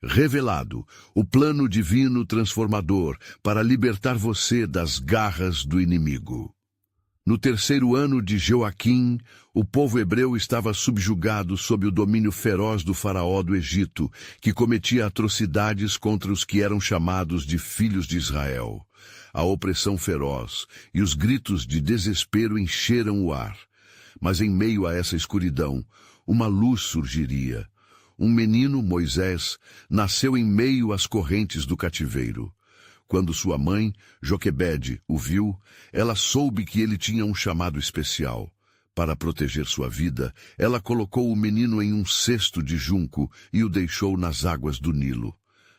Revelado, o plano divino transformador para libertar você das garras do inimigo. No 3º ano de Joaquim, o povo hebreu estava subjugado sob o domínio feroz do faraó do Egito, que cometia atrocidades contra os que eram chamados de filhos de Israel. A opressão feroz e os gritos de desespero encheram o ar. Mas em meio a essa escuridão, uma luz surgiria. Um menino, Moisés, nasceu em meio às correntes do cativeiro. Quando sua mãe, Joquebede, o viu, ela soube que ele tinha um chamado especial. Para proteger sua vida, ela colocou o menino em um cesto de junco e o deixou nas águas do Nilo.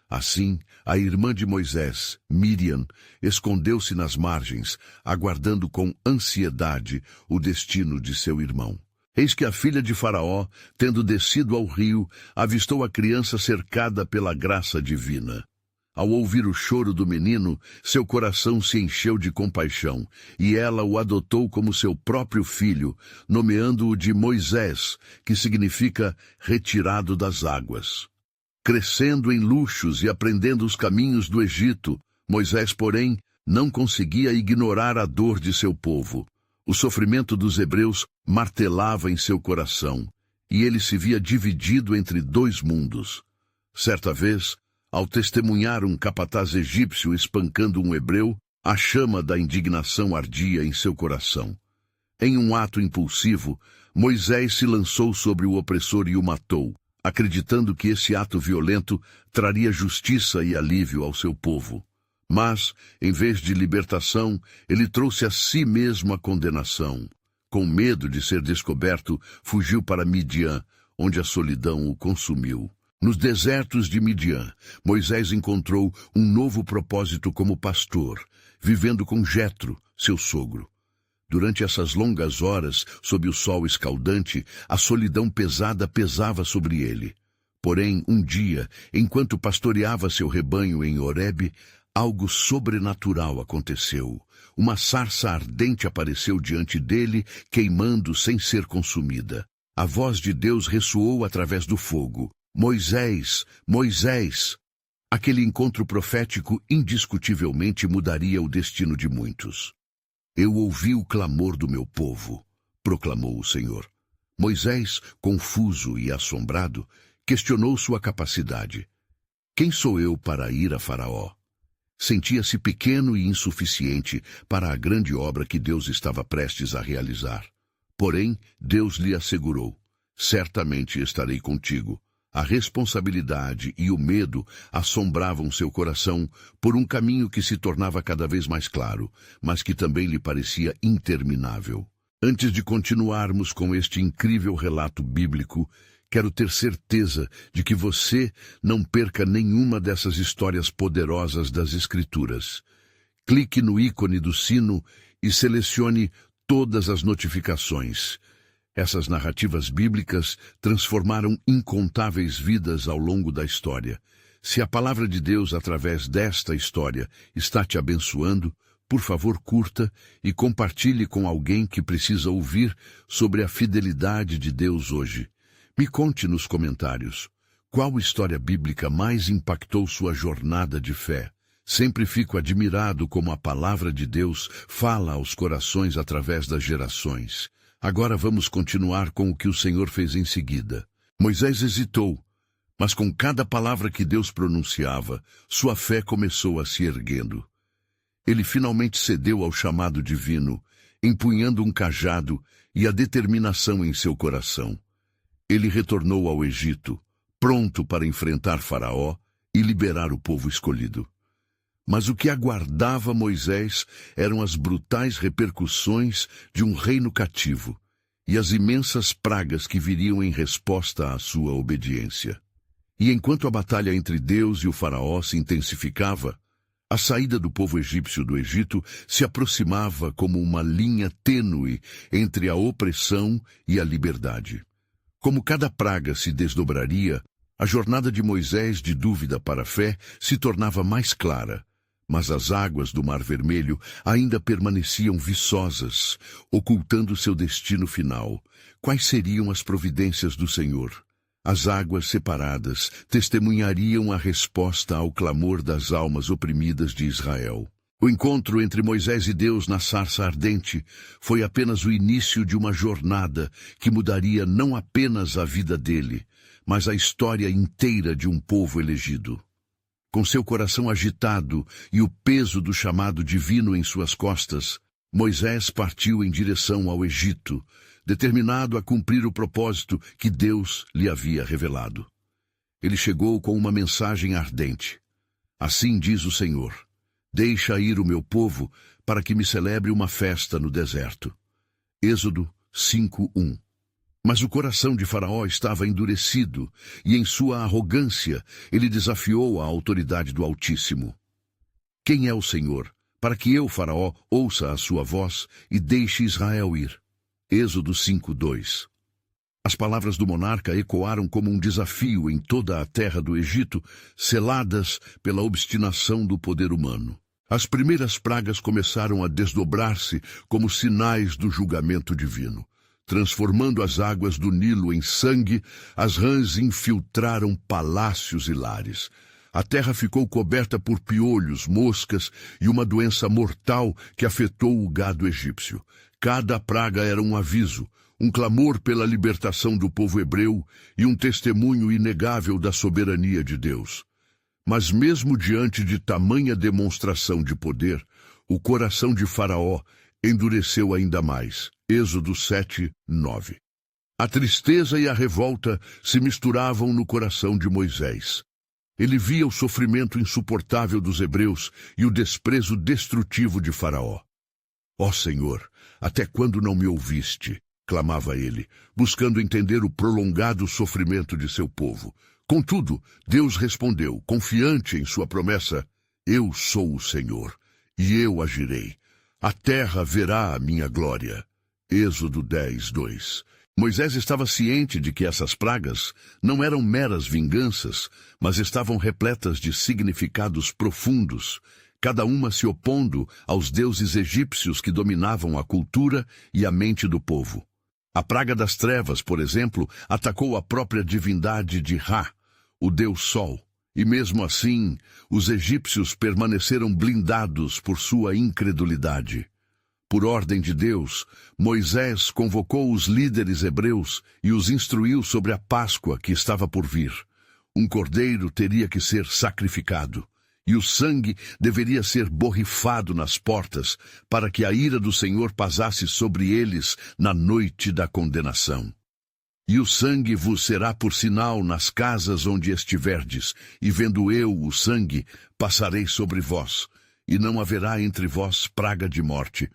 Assim, a irmã de Moisés, Míriam, escondeu-se nas margens, aguardando com ansiedade o destino de seu irmão. Eis que a filha de Faraó, tendo descido ao rio, avistou a criança cercada pela graça divina. Ao ouvir o choro do menino, seu coração se encheu de compaixão, e ela o adotou como seu próprio filho, nomeando-o de Moisés, que significa retirado das águas. Crescendo em luxos e aprendendo os caminhos do Egito, Moisés, porém, não conseguia ignorar a dor de seu povo. O sofrimento dos hebreus martelava em seu coração, e ele se via dividido entre 2 mundos. Certa vez, ao testemunhar um capataz egípcio espancando um hebreu, a chama da indignação ardia em seu coração. Em um ato impulsivo, Moisés se lançou sobre o opressor e o matou, acreditando que esse ato violento traria justiça e alívio ao seu povo. Mas, em vez de libertação, ele trouxe a si mesmo a condenação. Com medo de ser descoberto, fugiu para Midian, onde a solidão o consumiu. Nos desertos de Midian, Moisés encontrou um novo propósito como pastor, vivendo com Jetro, seu sogro. Durante essas longas horas, sob o sol escaldante, a solidão pesada pesava sobre ele. Porém, um dia, enquanto pastoreava seu rebanho em Horebe, algo sobrenatural aconteceu. Uma sarça ardente apareceu diante dele, queimando sem ser consumida. A voz de Deus ressoou através do fogo. Moisés, Moisés! Aquele encontro profético indiscutivelmente mudaria o destino de muitos. Eu ouvi o clamor do meu povo, proclamou o Senhor. Moisés, confuso e assombrado, questionou sua capacidade. Quem sou eu para ir a Faraó? Sentia-se pequeno e insuficiente para a grande obra que Deus estava prestes a realizar. Porém, Deus lhe assegurou, certamente estarei contigo. A responsabilidade e o medo assombravam seu coração por um caminho que se tornava cada vez mais claro, mas que também lhe parecia interminável. Antes de continuarmos com este incrível relato bíblico, quero ter certeza de que você não perca nenhuma dessas histórias poderosas das Escrituras. Clique no ícone do sino e selecione todas as notificações. Essas narrativas bíblicas transformaram incontáveis vidas ao longo da história. Se a palavra de Deus, através desta história, está te abençoando, por favor, curta e compartilhe com alguém que precisa ouvir sobre a fidelidade de Deus hoje. Me conte nos comentários, qual história bíblica mais impactou sua jornada de fé? Sempre fico admirado como a palavra de Deus fala aos corações através das gerações. Agora vamos continuar com o que o Senhor fez em seguida. Moisés hesitou, mas com cada palavra que Deus pronunciava, sua fé começou a se erguendo. Ele finalmente cedeu ao chamado divino, empunhando um cajado e a determinação em seu coração. Ele retornou ao Egito, pronto para enfrentar Faraó e liberar o povo escolhido. Mas o que aguardava Moisés eram as brutais repercussões de um reino cativo e as imensas pragas que viriam em resposta à sua obediência. E enquanto a batalha entre Deus e o Faraó se intensificava, a saída do povo egípcio do Egito se aproximava como uma linha tênue entre a opressão e a liberdade. Como cada praga se desdobraria, a jornada de Moisés de dúvida para a fé se tornava mais clara. Mas as águas do Mar Vermelho ainda permaneciam viçosas, ocultando seu destino final. Quais seriam as providências do Senhor? As águas separadas testemunhariam a resposta ao clamor das almas oprimidas de Israel. O encontro entre Moisés e Deus na sarça ardente foi apenas o início de uma jornada que mudaria não apenas a vida dele, mas a história inteira de um povo elegido. Com seu coração agitado e o peso do chamado divino em suas costas, Moisés partiu em direção ao Egito, determinado a cumprir o propósito que Deus lhe havia revelado. Ele chegou com uma mensagem ardente. Assim diz o Senhor: deixa ir o meu povo para que me celebre uma festa no deserto. Êxodo 5:1. Mas o coração de Faraó estava endurecido, e em sua arrogância ele desafiou a autoridade do Altíssimo. Quem é o Senhor, para que eu, Faraó, ouça a sua voz e deixe Israel ir? Êxodo 5:2. As palavras do monarca ecoaram como um desafio em toda a terra do Egito, seladas pela obstinação do poder humano. As primeiras pragas começaram a desdobrar-se como sinais do julgamento divino. Transformando as águas do Nilo em sangue, as rãs infiltraram palácios e lares. A terra ficou coberta por piolhos, moscas e uma doença mortal que afetou o gado egípcio. Cada praga era um aviso, um clamor pela libertação do povo hebreu e um testemunho inegável da soberania de Deus. Mas mesmo diante de tamanha demonstração de poder, o coração de Faraó endureceu ainda mais. Êxodo 7:9. A tristeza e a revolta se misturavam no coração de Moisés. Ele via o sofrimento insuportável dos hebreus e o desprezo destrutivo de Faraó. Ó Senhor, até quando não me ouviste? Clamava ele, buscando entender o prolongado sofrimento de seu povo. Contudo, Deus respondeu, confiante em sua promessa: eu sou o Senhor, e eu agirei. A terra verá a minha glória. Êxodo 10:2. Moisés estava ciente de que essas pragas não eram meras vinganças, mas estavam repletas de significados profundos, cada uma se opondo aos deuses egípcios que dominavam a cultura e a mente do povo. A praga das trevas, por exemplo, atacou a própria divindade de Ra, o deus Sol, e mesmo assim, os egípcios permaneceram blindados por sua incredulidade. Por ordem de Deus, Moisés convocou os líderes hebreus e os instruiu sobre a Páscoa que estava por vir. Um cordeiro teria que ser sacrificado, e o sangue deveria ser borrifado nas portas, para que a ira do Senhor pasasse sobre eles na noite da condenação. E o sangue vos será por sinal nas casas onde estiverdes, e vendo eu o sangue, passarei sobre vós, e não haverá entre vós praga de morte.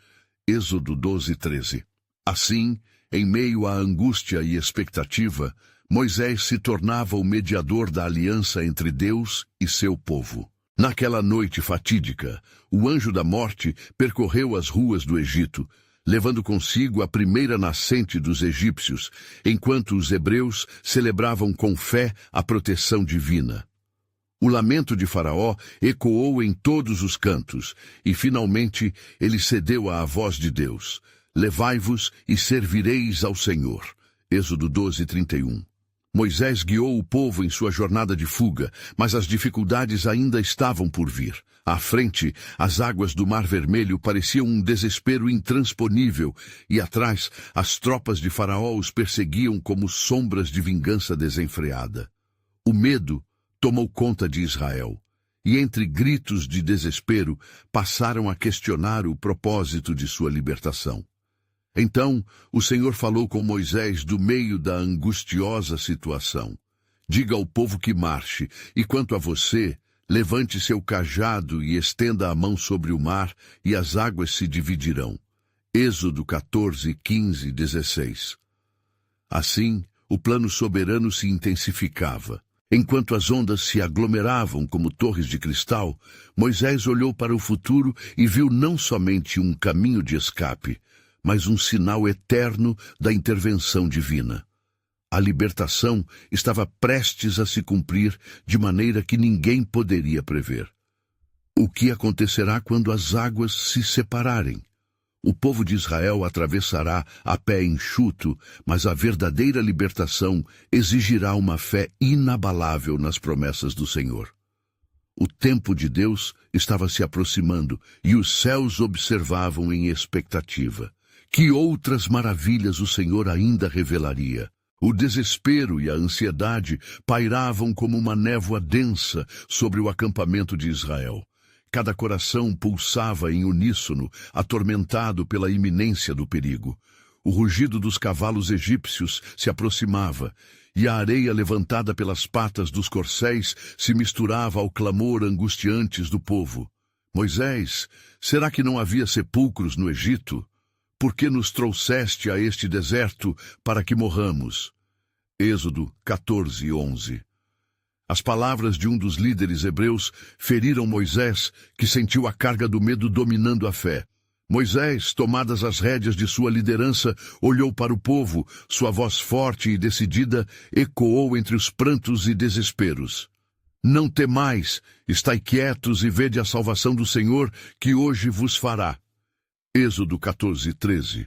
Êxodo 12:13. Assim, em meio à angústia e expectativa, Moisés se tornava o mediador da aliança entre Deus e seu povo. Naquela noite fatídica, o anjo da morte percorreu as ruas do Egito, levando consigo a primeira nascente dos egípcios, enquanto os hebreus celebravam com fé a proteção divina. O lamento de Faraó ecoou em todos os cantos, e finalmente ele cedeu à voz de Deus. Levai-vos e servireis ao Senhor. Êxodo 12:31. Moisés guiou o povo em sua jornada de fuga, mas as dificuldades ainda estavam por vir. À frente, as águas do Mar Vermelho pareciam um desespero intransponível, e atrás, as tropas de Faraó os perseguiam como sombras de vingança desenfreada. O medo tomou conta de Israel, e entre gritos de desespero, passaram a questionar o propósito de sua libertação. Então, o Senhor falou com Moisés do meio da angustiosa situação. Diga ao povo que marche, e quanto a você, levante seu cajado e estenda a mão sobre o mar, e as águas se dividirão. Êxodo 14:15-16. Assim, o plano soberano se intensificava. Enquanto as ondas se aglomeravam como torres de cristal, Moisés olhou para o futuro e viu não somente um caminho de escape, mas um sinal eterno da intervenção divina. A libertação estava prestes a se cumprir de maneira que ninguém poderia prever. O que acontecerá quando as águas se separarem? O povo de Israel atravessará a pé enxuto, mas a verdadeira libertação exigirá uma fé inabalável nas promessas do Senhor. O tempo de Deus estava se aproximando e os céus observavam em expectativa. Que outras maravilhas o Senhor ainda revelaria? O desespero e a ansiedade pairavam como uma névoa densa sobre o acampamento de Israel. Cada coração pulsava em uníssono, atormentado pela iminência do perigo. O rugido dos cavalos egípcios se aproximava, e a areia levantada pelas patas dos corcéis se misturava ao clamor angustiante do povo. Moisés, será que não havia sepulcros no Egito? Por que nos trouxeste a este deserto para que morramos? Êxodo 14:11. As palavras de um dos líderes hebreus feriram Moisés, que sentiu a carga do medo dominando a fé. Moisés, tomadas as rédeas de sua liderança, olhou para o povo, sua voz forte e decidida ecoou entre os prantos e desesperos. Não temais, estai quietos e vede a salvação do Senhor, que hoje vos fará. Êxodo 14:13.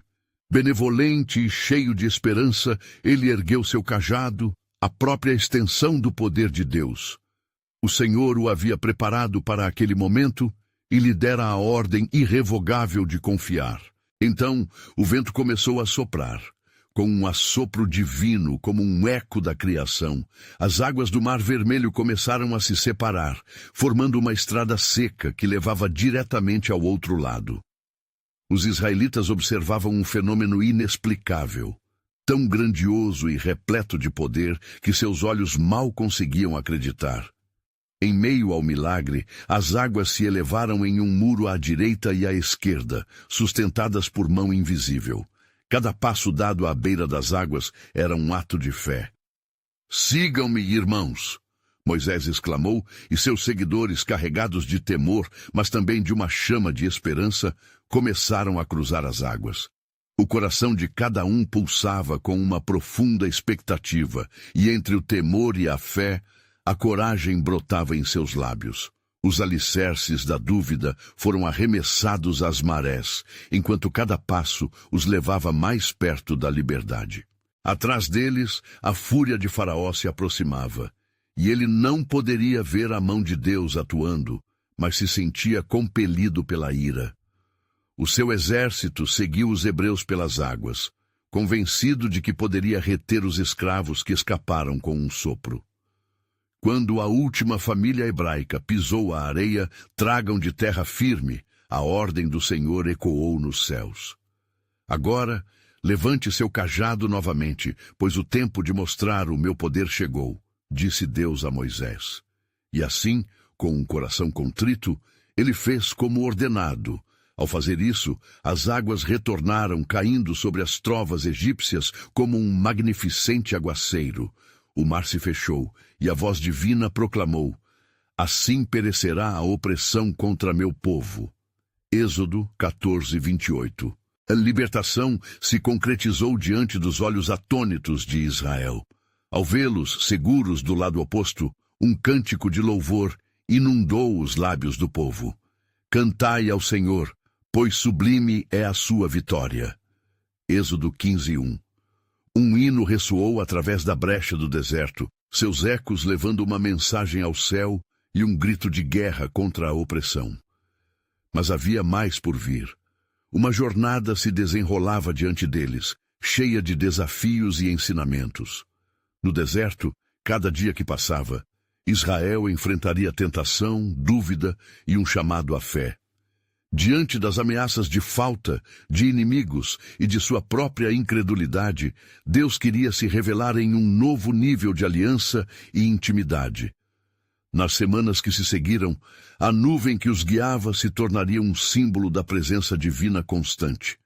Benevolente e cheio de esperança, ele ergueu seu cajado, a própria extensão do poder de Deus. O Senhor o havia preparado para aquele momento e lhe dera a ordem irrevogável de confiar. Então, o vento começou a soprar. Com um assopro divino, como um eco da criação, as águas do Mar Vermelho começaram a se separar, formando uma estrada seca que levava diretamente ao outro lado. Os israelitas observavam um fenômeno inexplicável, tão grandioso e repleto de poder que seus olhos mal conseguiam acreditar. Em meio ao milagre, as águas se elevaram em um muro à direita e à esquerda, sustentadas por mão invisível. Cada passo dado à beira das águas era um ato de fé. Sigam-me, irmãos! Moisés exclamou, e seus seguidores, carregados de temor, mas também de uma chama de esperança, começaram a cruzar as águas. O coração de cada um pulsava com uma profunda expectativa, e entre o temor e a fé, a coragem brotava em seus lábios. Os alicerces da dúvida foram arremessados às marés, enquanto cada passo os levava mais perto da liberdade. Atrás deles, a fúria de Faraó se aproximava, e ele não poderia ver a mão de Deus atuando, mas se sentia compelido pela ira. O seu exército seguiu os hebreus pelas águas, convencido de que poderia reter os escravos que escaparam com um sopro. Quando a última família hebraica pisou a areia, tragam de terra firme, a ordem do Senhor ecoou nos céus. Agora, levante seu cajado novamente, pois o tempo de mostrar o meu poder chegou, disse Deus a Moisés. E assim, com um coração contrito, ele fez como ordenado. Ao fazer isso, as águas retornaram caindo sobre as trovas egípcias como um magnificente aguaceiro. O mar se fechou, e a voz divina proclamou: assim perecerá a opressão contra meu povo. Êxodo 14:28. A libertação se concretizou diante dos olhos atônitos de Israel. Ao vê-los seguros do lado oposto, um cântico de louvor inundou os lábios do povo. Cantai ao Senhor, pois sublime é a sua vitória. Êxodo 15:1. Um hino ressoou através da brecha do deserto, seus ecos levando uma mensagem ao céu e um grito de guerra contra a opressão. Mas havia mais por vir. Uma jornada se desenrolava diante deles, cheia de desafios e ensinamentos. No deserto, cada dia que passava, Israel enfrentaria tentação, dúvida e um chamado à fé. Diante das ameaças de falta, de inimigos e de sua própria incredulidade, Deus queria se revelar em um novo nível de aliança e intimidade. Nas semanas que se seguiram, a nuvem que os guiava se tornaria um símbolo da presença divina constante.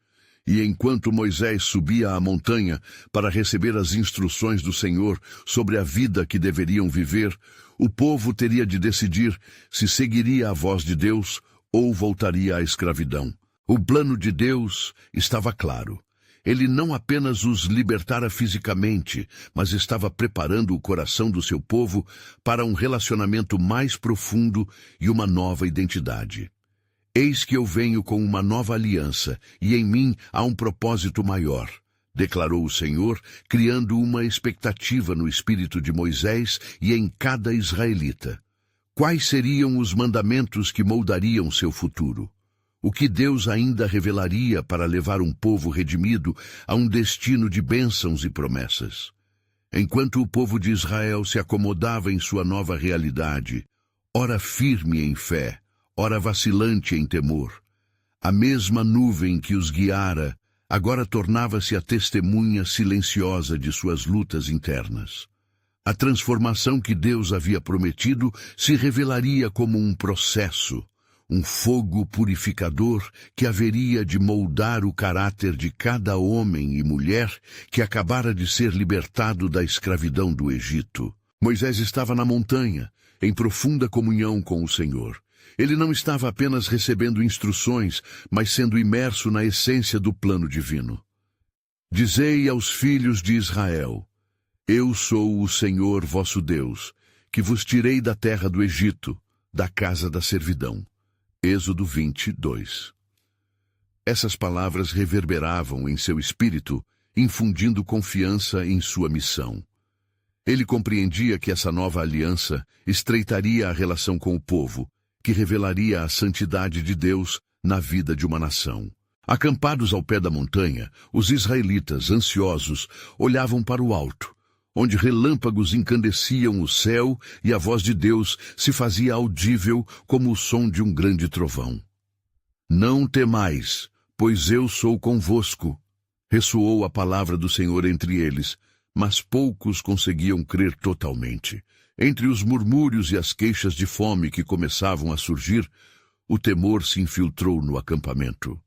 E enquanto Moisés subia à montanha para receber as instruções do Senhor sobre a vida que deveriam viver, o povo teria de decidir se seguiria a voz de Deus ou voltaria à escravidão. O plano de Deus estava claro. Ele não apenas os libertara fisicamente, mas estava preparando o coração do seu povo para um relacionamento mais profundo e uma nova identidade. Eis que eu venho com uma nova aliança, e em mim há um propósito maior, declarou o Senhor, criando uma expectativa no espírito de Moisés e em cada israelita. Quais seriam os mandamentos que moldariam seu futuro? O que Deus ainda revelaria para levar um povo redimido a um destino de bênçãos e promessas? Enquanto o povo de Israel se acomodava em sua nova realidade, ora firme em fé, ora vacilante em temor, a mesma nuvem que os guiara agora tornava-se a testemunha silenciosa de suas lutas internas. A transformação que Deus havia prometido se revelaria como um processo, um fogo purificador que haveria de moldar o caráter de cada homem e mulher que acabara de ser libertado da escravidão do Egito. Moisés estava na montanha, em profunda comunhão com o Senhor. Ele não estava apenas recebendo instruções, mas sendo imerso na essência do plano divino. Dizei aos filhos de Israel: Eu sou o Senhor vosso Deus, que vos tirei da terra do Egito, da casa da servidão. Êxodo 22. Essas palavras reverberavam em seu espírito, infundindo confiança em sua missão. Ele compreendia que essa nova aliança estreitaria a relação com o povo, que revelaria a santidade de Deus na vida de uma nação. Acampados ao pé da montanha, os israelitas, ansiosos, olhavam para o alto, onde relâmpagos incandesciam o céu e a voz de Deus se fazia audível como o som de um grande trovão. Não temais, pois eu sou convosco, ressoou a palavra do Senhor entre eles, mas poucos conseguiam crer totalmente. Entre os murmúrios e as queixas de fome que começavam a surgir, o temor se infiltrou no acampamento.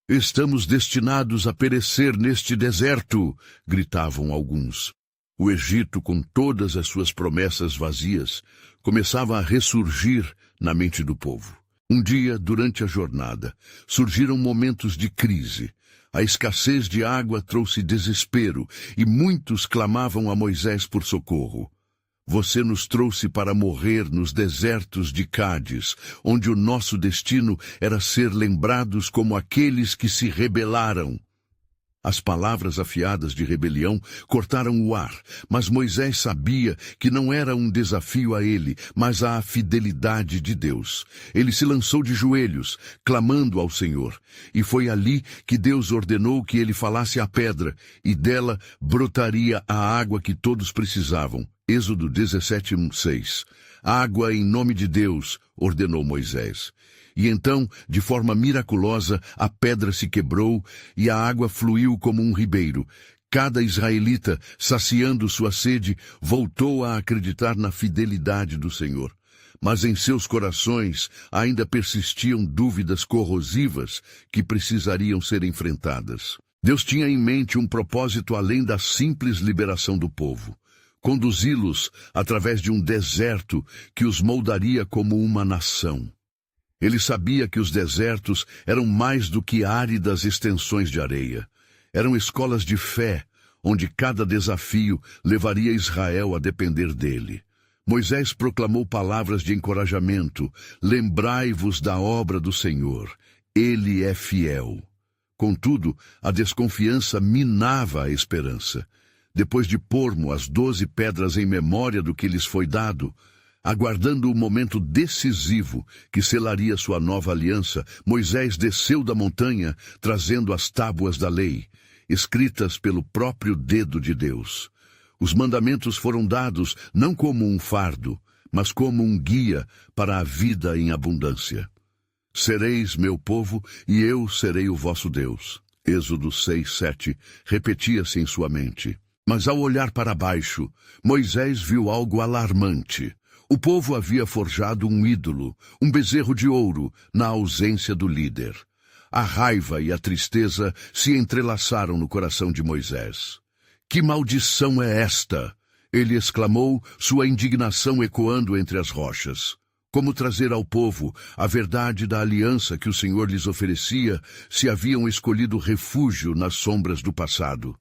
Estamos destinados a perecer neste deserto, gritavam alguns. O Egito, com todas as suas promessas vazias, começava a ressurgir na mente do povo. Um dia, durante a jornada, surgiram momentos de crise. A escassez de água trouxe desespero e muitos clamavam a Moisés por socorro. Você nos trouxe para morrer nos desertos de Cádiz, onde o nosso destino era ser lembrados como aqueles que se rebelaram. As palavras afiadas de rebelião cortaram o ar, mas Moisés sabia que não era um desafio a ele, mas à fidelidade de Deus. Ele se lançou de joelhos, clamando ao Senhor, e foi ali que Deus ordenou que ele falasse à pedra, e dela brotaria a água que todos precisavam. Êxodo 17:6. Água em nome de Deus, ordenou Moisés. E então, de forma miraculosa, a pedra se quebrou e a água fluiu como um ribeiro. Cada israelita, saciando sua sede, voltou a acreditar na fidelidade do Senhor. Mas em seus corações ainda persistiam dúvidas corrosivas que precisariam ser enfrentadas. Deus tinha em mente um propósito além da simples liberação do povo. Conduzi-los através de um deserto que os moldaria como uma nação. Ele sabia que os desertos eram mais do que áridas extensões de areia. Eram escolas de fé, onde cada desafio levaria Israel a depender dele. Moisés proclamou palavras de encorajamento: lembrai-vos da obra do Senhor, ele é fiel. Contudo, a desconfiança minava a esperança. Depois de pormo as 12 pedras em memória do que lhes foi dado, aguardando o momento decisivo que selaria sua nova aliança, Moisés desceu da montanha, trazendo as tábuas da lei, escritas pelo próprio dedo de Deus. Os mandamentos foram dados não como um fardo, mas como um guia para a vida em abundância. Sereis meu povo, e eu serei o vosso Deus. Êxodo 6:7 repetia-se em sua mente. Mas ao olhar para baixo, Moisés viu algo alarmante. O povo havia forjado um ídolo, um bezerro de ouro, na ausência do líder. A raiva e a tristeza se entrelaçaram no coração de Moisés. Que maldição é esta? Ele exclamou, sua indignação ecoando entre as rochas. Como trazer ao povo a verdade da aliança que o Senhor lhes oferecia se haviam escolhido refúgio nas sombras do passado?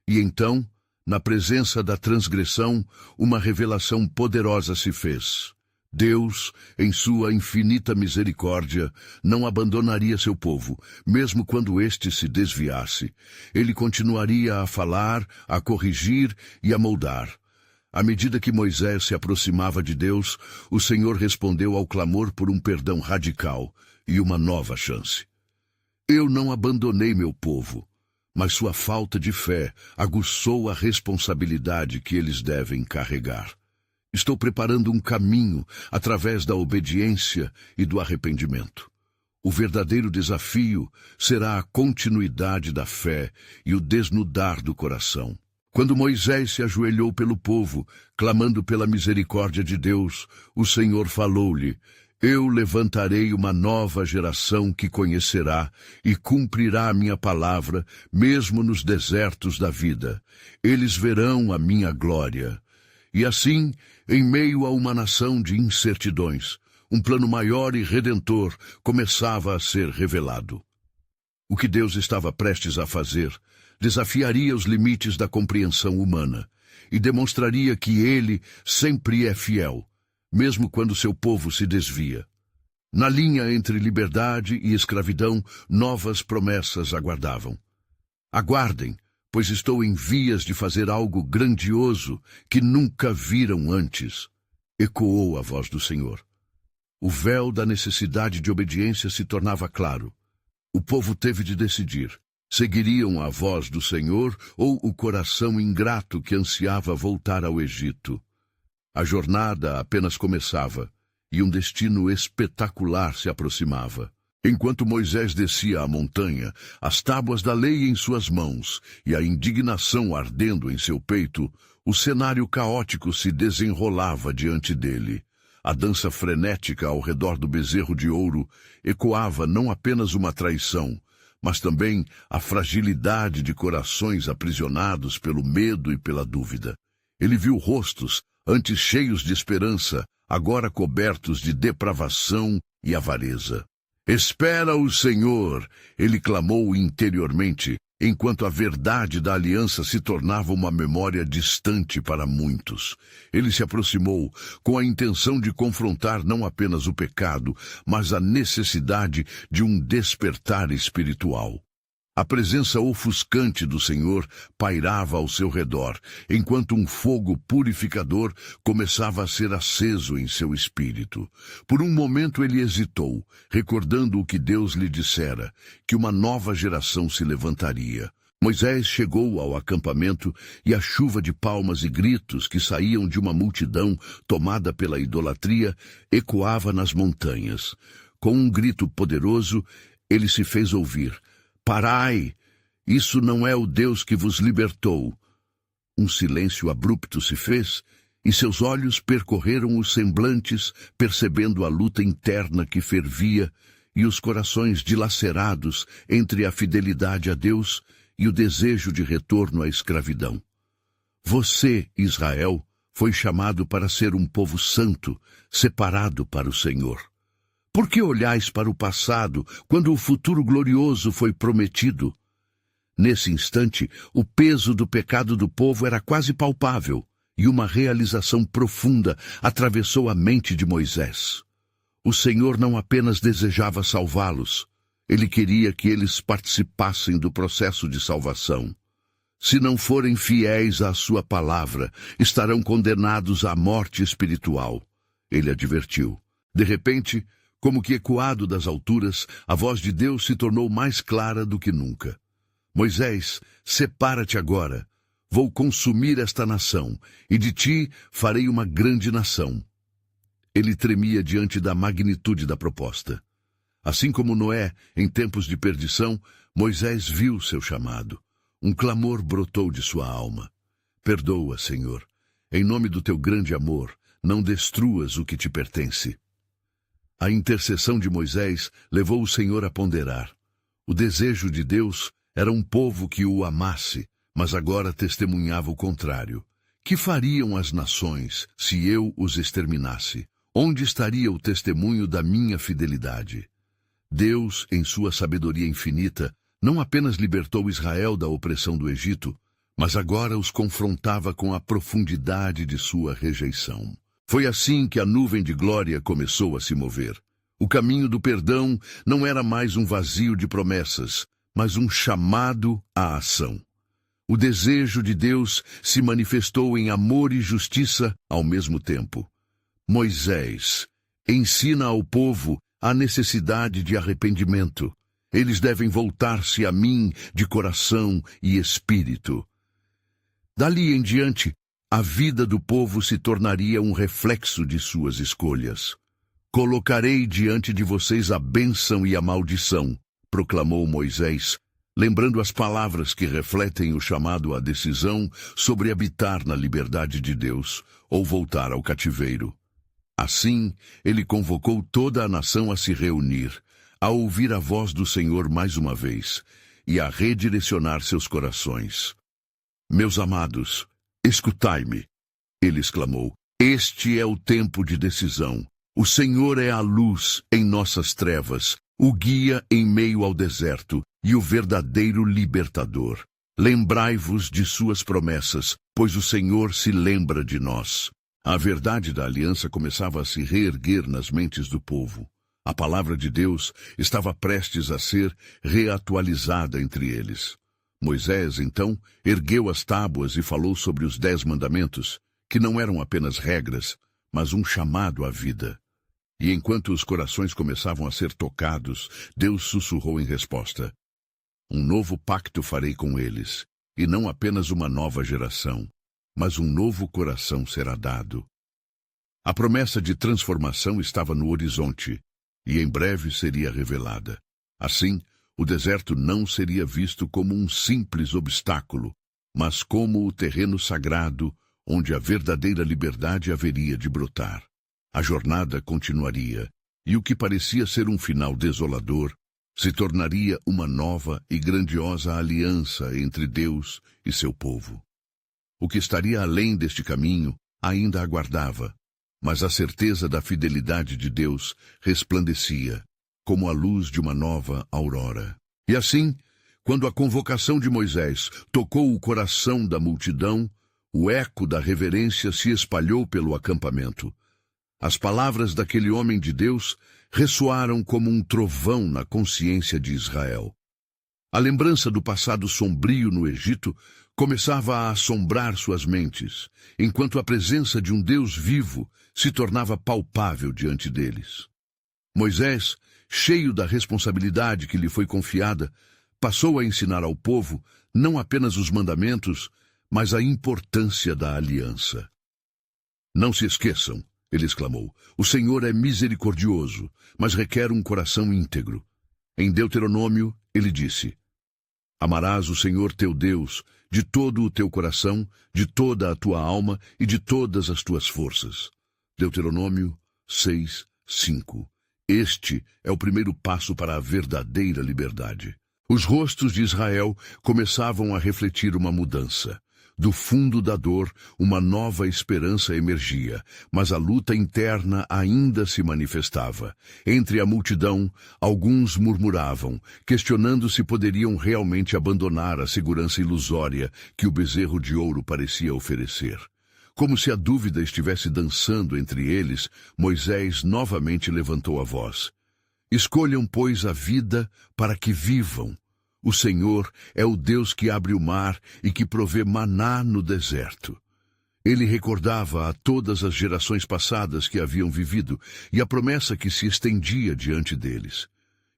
E então, na presença da transgressão, uma revelação poderosa se fez. Deus, em sua infinita misericórdia, não abandonaria seu povo, mesmo quando este se desviasse. Ele continuaria a falar, a corrigir e a moldar. À medida que Moisés se aproximava de Deus, o Senhor respondeu ao clamor por um perdão radical e uma nova chance. Eu não abandonei meu povo, mas sua falta de fé aguçou a responsabilidade que eles devem carregar. Estou preparando um caminho através da obediência e do arrependimento. O verdadeiro desafio será a continuidade da fé e o desnudar do coração. Quando Moisés se ajoelhou pelo povo, clamando pela misericórdia de Deus, o Senhor falou-lhe: Eu levantarei uma nova geração que conhecerá e cumprirá a minha palavra, mesmo nos desertos da vida. Eles verão a minha glória. E assim, em meio a uma nação de incertidões, um plano maior e redentor começava a ser revelado. O que Deus estava prestes a fazer desafiaria os limites da compreensão humana e demonstraria que Ele sempre é fiel, mesmo quando seu povo se desvia. Na linha entre liberdade e escravidão, novas promessas aguardavam. Aguardem, pois estou em vias de fazer algo grandioso que nunca viram antes, ecoou a voz do Senhor. O véu da necessidade de obediência se tornava claro. O povo teve de decidir: seguiriam a voz do Senhor ou o coração ingrato que ansiava voltar ao Egito. A jornada apenas começava, e um destino espetacular se aproximava. Enquanto Moisés descia a montanha, as tábuas da lei em suas mãos e a indignação ardendo em seu peito, o cenário caótico se desenrolava diante dele. A dança frenética ao redor do bezerro de ouro ecoava não apenas uma traição, mas também a fragilidade de corações aprisionados pelo medo e pela dúvida. Ele viu rostos, antes cheios de esperança, agora cobertos de depravação e avareza. Espera o Senhor, ele clamou interiormente, enquanto a verdade da aliança se tornava uma memória distante para muitos. Ele se aproximou com a intenção de confrontar não apenas o pecado, mas a necessidade de um despertar espiritual. A presença ofuscante do Senhor pairava ao seu redor, enquanto um fogo purificador começava a ser aceso em seu espírito. Por um momento ele hesitou, recordando o que Deus lhe dissera, que uma nova geração se levantaria. Moisés chegou ao acampamento e a chuva de palmas e gritos que saíam de uma multidão tomada pela idolatria ecoava nas montanhas. Com um grito poderoso, ele se fez ouvir: Parai! Isso não é o Deus que vos libertou. Um silêncio abrupto se fez, e seus olhos percorreram os semblantes, percebendo a luta interna que fervia e os corações dilacerados entre a fidelidade a Deus e o desejo de retorno à escravidão. Você, Israel, foi chamado para ser um povo santo, separado para o Senhor. Por que olhais para o passado, quando o futuro glorioso foi prometido? Nesse instante, o peso do pecado do povo era quase palpável, e uma realização profunda atravessou a mente de Moisés. O Senhor não apenas desejava salvá-los, Ele queria que eles participassem do processo de salvação. Se não forem fiéis à sua palavra, estarão condenados à morte espiritual. Ele advertiu. De repente, como que ecoado das alturas, a voz de Deus se tornou mais clara do que nunca. Moisés, separa-te agora. Vou consumir esta nação, e de ti farei uma grande nação. Ele tremia diante da magnitude da proposta. Assim como Noé, em tempos de perdição, Moisés viu seu chamado. Um clamor brotou de sua alma. Perdoa, Senhor. Em nome do teu grande amor, não destruas o que te pertence. A intercessão de Moisés levou o Senhor a ponderar. O desejo de Deus era um povo que o amasse, mas agora testemunhava o contrário. Que fariam as nações se eu os exterminasse? Onde estaria o testemunho da minha fidelidade? Deus, em sua sabedoria infinita, não apenas libertou Israel da opressão do Egito, mas agora os confrontava com a profundidade de sua rejeição. Foi assim que a nuvem de glória começou a se mover. O caminho do perdão não era mais um vazio de promessas, mas um chamado à ação. O desejo de Deus se manifestou em amor e justiça ao mesmo tempo. Moisés ensina ao povo a necessidade de arrependimento. Eles devem voltar-se a mim de coração e espírito. Dali em diante, a vida do povo se tornaria um reflexo de suas escolhas. Colocarei diante de vocês a bênção e a maldição, proclamou Moisés, lembrando as palavras que refletem o chamado à decisão sobre habitar na liberdade de Deus ou voltar ao cativeiro. Assim, ele convocou toda a nação a se reunir, a ouvir a voz do Senhor mais uma vez e a redirecionar seus corações. Meus amados, escutai-me, ele exclamou. Este é o tempo de decisão. O Senhor é a luz em nossas trevas, o guia em meio ao deserto e o verdadeiro libertador. Lembrai-vos de suas promessas, pois o Senhor se lembra de nós. A verdade da aliança começava a se reerguer nas mentes do povo. A palavra de Deus estava prestes a ser reatualizada entre eles. Moisés, então, ergueu as tábuas e falou sobre os 10 mandamentos, que não eram apenas regras, mas um chamado à vida. E enquanto os corações começavam a ser tocados, Deus sussurrou em resposta: um novo pacto farei com eles, e não apenas uma nova geração, mas um novo coração será dado. A promessa de transformação estava no horizonte, e em breve seria revelada. Assim, o deserto não seria visto como um simples obstáculo, mas como o terreno sagrado onde a verdadeira liberdade haveria de brotar. A jornada continuaria, e o que parecia ser um final desolador se tornaria uma nova e grandiosa aliança entre Deus e seu povo. O que estaria além deste caminho ainda aguardava, mas a certeza da fidelidade de Deus resplandecia, como a luz de uma nova aurora. E assim, quando a convocação de Moisés tocou o coração da multidão, o eco da reverência se espalhou pelo acampamento. As palavras daquele homem de Deus ressoaram como um trovão na consciência de Israel. A lembrança do passado sombrio no Egito começava a assombrar suas mentes, enquanto a presença de um Deus vivo se tornava palpável diante deles. Moisés, cheio da responsabilidade que lhe foi confiada, passou a ensinar ao povo não apenas os mandamentos, mas a importância da aliança. Não se esqueçam, ele exclamou, o Senhor é misericordioso, mas requer um coração íntegro. Em Deuteronômio, ele disse: amarás o Senhor teu Deus de todo o teu coração, de toda a tua alma e de todas as tuas forças. Deuteronômio 6:5. Este é o primeiro passo para a verdadeira liberdade. Os rostos de Israel começavam a refletir uma mudança. Do fundo da dor, uma nova esperança emergia, mas a luta interna ainda se manifestava. Entre a multidão, alguns murmuravam, questionando se poderiam realmente abandonar a segurança ilusória que o bezerro de ouro parecia oferecer. Como se a dúvida estivesse dançando entre eles, Moisés novamente levantou a voz. Escolham, pois, a vida para que vivam. O Senhor é o Deus que abre o mar e que provê maná no deserto. Ele recordava a todas as gerações passadas que haviam vivido e a promessa que se estendia diante deles.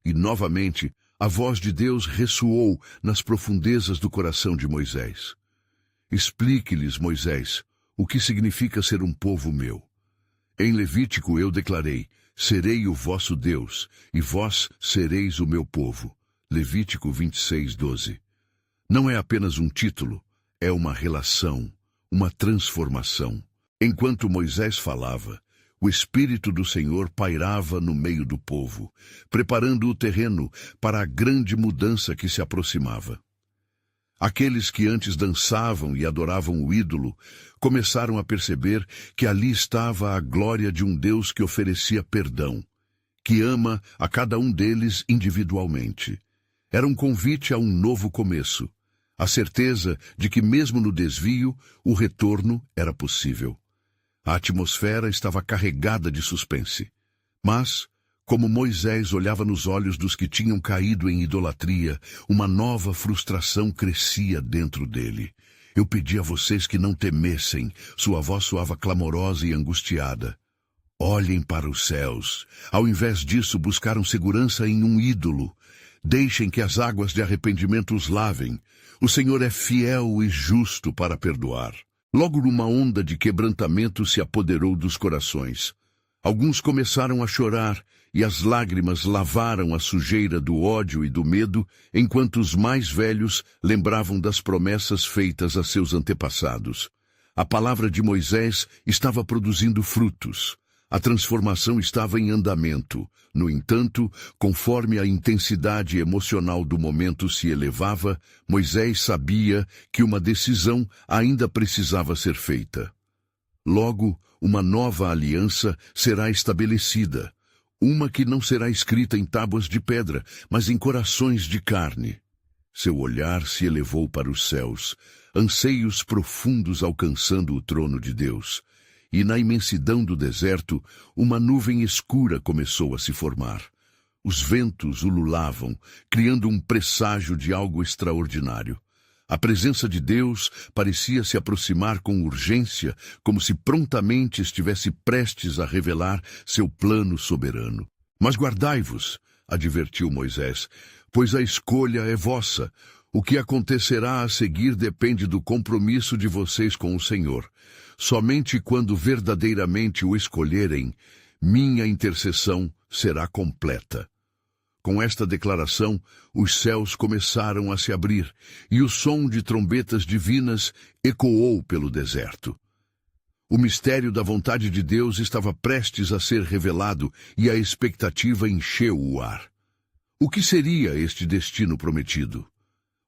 E, novamente, a voz de Deus ressoou nas profundezas do coração de Moisés. Explique-lhes, Moisés, o que significa ser um povo meu. Em Levítico eu declarei: serei o vosso Deus, e vós sereis o meu povo. Levítico 26:12. Não é apenas um título, é uma relação, uma transformação. Enquanto Moisés falava, o Espírito do Senhor pairava no meio do povo, preparando o terreno para a grande mudança que se aproximava. Aqueles que antes dançavam e adoravam o ídolo começaram a perceber que ali estava a glória de um Deus que oferecia perdão, que ama a cada um deles individualmente. Era um convite a um novo começo, a certeza de que mesmo no desvio, o retorno era possível. A atmosfera estava carregada de suspense. Mas, como Moisés olhava nos olhos dos que tinham caído em idolatria, uma nova frustração crescia dentro dele. Eu pedi a vocês que não temessem, sua voz soava clamorosa e angustiada. Olhem para os céus. Ao invés disso, buscaram segurança em um ídolo. Deixem que as águas de arrependimento os lavem. O Senhor é fiel e justo para perdoar. Logo uma onda de quebrantamento se apoderou dos corações. Alguns começaram a chorar, e as lágrimas lavaram a sujeira do ódio e do medo, enquanto os mais velhos lembravam das promessas feitas a seus antepassados. A palavra de Moisés estava produzindo frutos. A transformação estava em andamento. No entanto, conforme a intensidade emocional do momento se elevava, Moisés sabia que uma decisão ainda precisava ser feita. Logo, uma nova aliança será estabelecida, uma que não será escrita em tábuas de pedra, mas em corações de carne. Seu olhar se elevou para os céus, anseios profundos alcançando o trono de Deus. E na imensidão do deserto, uma nuvem escura começou a se formar. Os ventos ululavam, criando um presságio de algo extraordinário. A presença de Deus parecia se aproximar com urgência, como se prontamente estivesse prestes a revelar seu plano soberano. Mas guardai-vos, advertiu Moisés, pois a escolha é vossa. O que acontecerá a seguir depende do compromisso de vocês com o Senhor. Somente quando verdadeiramente o escolherem, minha intercessão será completa. Com esta declaração, os céus começaram a se abrir, e o som de trombetas divinas ecoou pelo deserto. O mistério da vontade de Deus estava prestes a ser revelado, e a expectativa encheu o ar. O que seria este destino prometido?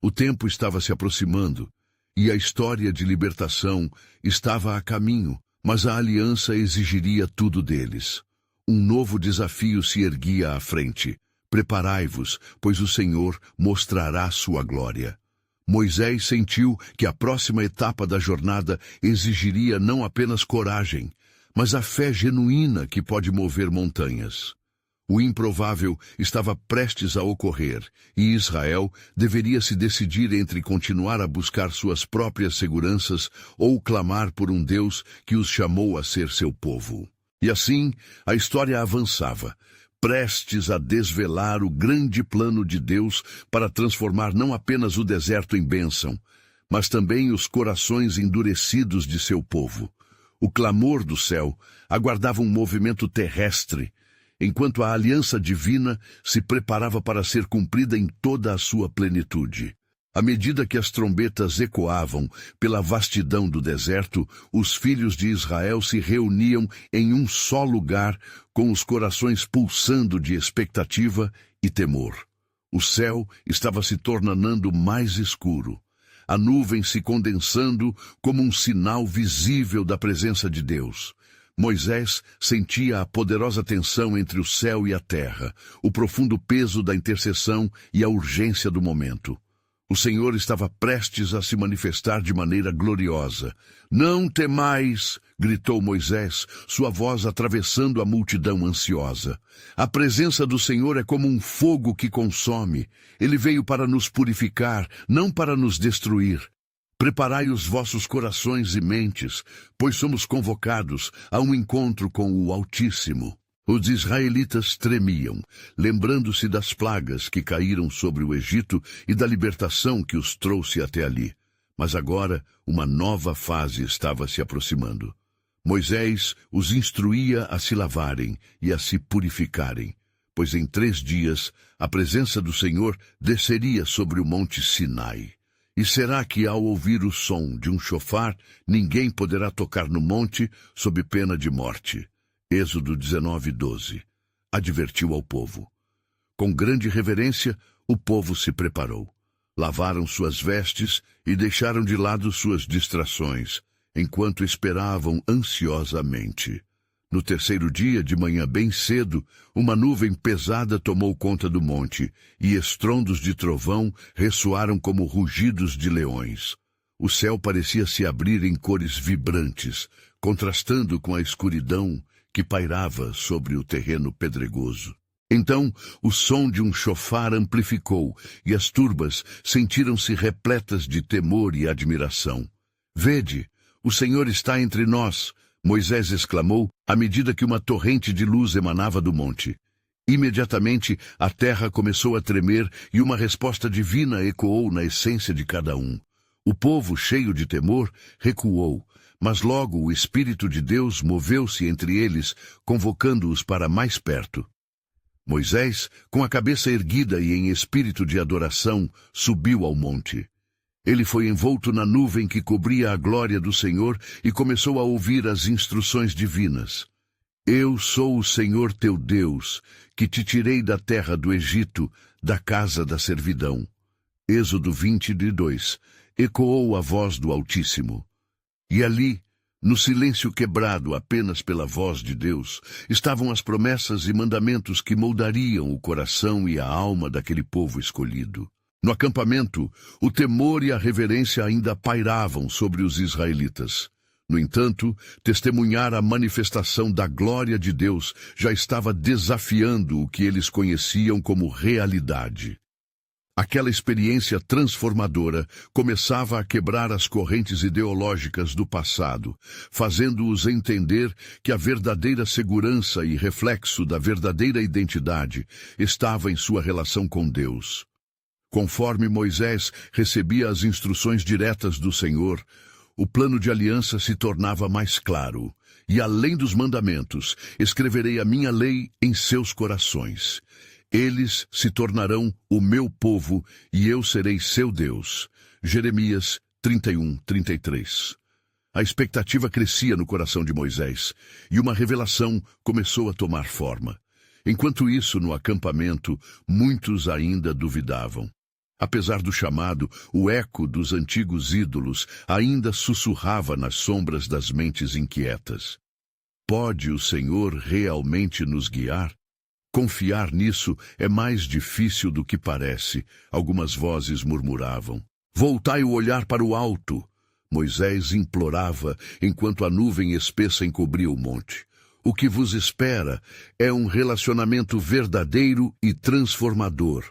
O tempo estava se aproximando, e a história de libertação estava a caminho, mas a aliança exigiria tudo deles. Um novo desafio se erguia à frente. Preparai-vos, pois o Senhor mostrará sua glória. Moisés sentiu que a próxima etapa da jornada exigiria não apenas coragem, mas a fé genuína que pode mover montanhas. O improvável estava prestes a ocorrer, e Israel deveria se decidir entre continuar a buscar suas próprias seguranças ou clamar por um Deus que os chamou a ser seu povo. E assim, a história avançava, prestes a desvelar o grande plano de Deus para transformar não apenas o deserto em bênção, mas também os corações endurecidos de seu povo. O clamor do céu aguardava um movimento terrestre, enquanto a aliança divina se preparava para ser cumprida em toda a sua plenitude. À medida que as trombetas ecoavam pela vastidão do deserto, os filhos de Israel se reuniam em um só lugar, com os corações pulsando de expectativa e temor. O céu estava se tornando mais escuro, a nuvem se condensando como um sinal visível da presença de Deus. Moisés sentia a poderosa tensão entre o céu e a terra, o profundo peso da intercessão e a urgência do momento. O Senhor estava prestes a se manifestar de maneira gloriosa. "Não temais!" gritou Moisés, sua voz atravessando a multidão ansiosa. "A presença do Senhor é como um fogo que consome. Ele veio para nos purificar, não para nos destruir. Preparai os vossos corações e mentes, pois somos convocados a um encontro com o Altíssimo." Os israelitas tremiam, lembrando-se das plagas que caíram sobre o Egito e da libertação que os trouxe até ali. Mas agora uma nova fase estava se aproximando. Moisés os instruía a se lavarem e a se purificarem, pois em 3 dias a presença do Senhor desceria sobre o monte Sinai. E será que, ao ouvir o som de um chofar, ninguém poderá tocar no monte sob pena de morte? Êxodo 19:12. Advertiu ao povo. Com grande reverência, o povo se preparou. Lavaram suas vestes e deixaram de lado suas distrações, enquanto esperavam ansiosamente. No 3º dia, de manhã bem cedo, uma nuvem pesada tomou conta do monte, e estrondos de trovão ressoaram como rugidos de leões. O céu parecia se abrir em cores vibrantes, contrastando com a escuridão que pairava sobre o terreno pedregoso. Então o som de um chofar amplificou, e as turbas sentiram-se repletas de temor e admiração. "Vede, o Senhor está entre nós", Moisés exclamou, à medida que uma torrente de luz emanava do monte. Imediatamente a terra começou a tremer e uma resposta divina ecoou na essência de cada um. O povo, cheio de temor, recuou, mas logo o Espírito de Deus moveu-se entre eles, convocando-os para mais perto. Moisés, com a cabeça erguida e em espírito de adoração, subiu ao monte. Ele foi envolto na nuvem que cobria a glória do Senhor e começou a ouvir as instruções divinas. "Eu sou o Senhor teu Deus, que te tirei da terra do Egito, da casa da servidão." Êxodo 22, ecoou a voz do Altíssimo. E ali, no silêncio quebrado apenas pela voz de Deus, estavam as promessas e mandamentos que moldariam o coração e a alma daquele povo escolhido. No acampamento, o temor e a reverência ainda pairavam sobre os israelitas. No entanto, testemunhar a manifestação da glória de Deus já estava desafiando o que eles conheciam como realidade. Aquela experiência transformadora começava a quebrar as correntes ideológicas do passado, fazendo-os entender que a verdadeira segurança e reflexo da verdadeira identidade estava em sua relação com Deus. Conforme Moisés recebia as instruções diretas do Senhor, o plano de aliança se tornava mais claro. "E além dos mandamentos, escreverei a minha lei em seus corações. Eles se tornarão o meu povo e eu serei seu Deus." Jeremias 31:33. A expectativa crescia no coração de Moisés, e uma revelação começou a tomar forma. Enquanto isso, no acampamento, muitos ainda duvidavam. Apesar do chamado, o eco dos antigos ídolos ainda sussurrava nas sombras das mentes inquietas. Pode o Senhor realmente nos guiar? Confiar nisso é mais difícil do que parece, algumas vozes murmuravam. Voltai o olhar para o alto, Moisés implorava, enquanto a nuvem espessa encobria o monte. O que vos espera é um relacionamento verdadeiro e transformador.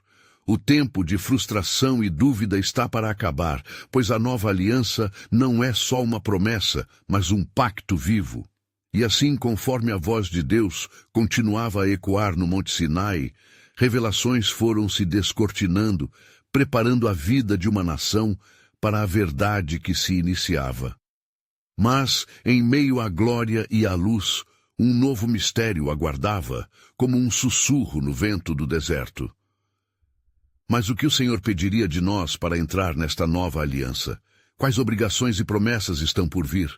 O tempo de frustração e dúvida está para acabar, pois a nova aliança não é só uma promessa, mas um pacto vivo. E assim, conforme a voz de Deus continuava a ecoar no Monte Sinai, revelações foram se descortinando, preparando a vida de uma nação para a verdade que se iniciava. Mas, em meio à glória e à luz, um novo mistério aguardava, como um sussurro no vento do deserto. Mas o que o Senhor pediria de nós para entrar nesta nova aliança? Quais obrigações e promessas estão por vir?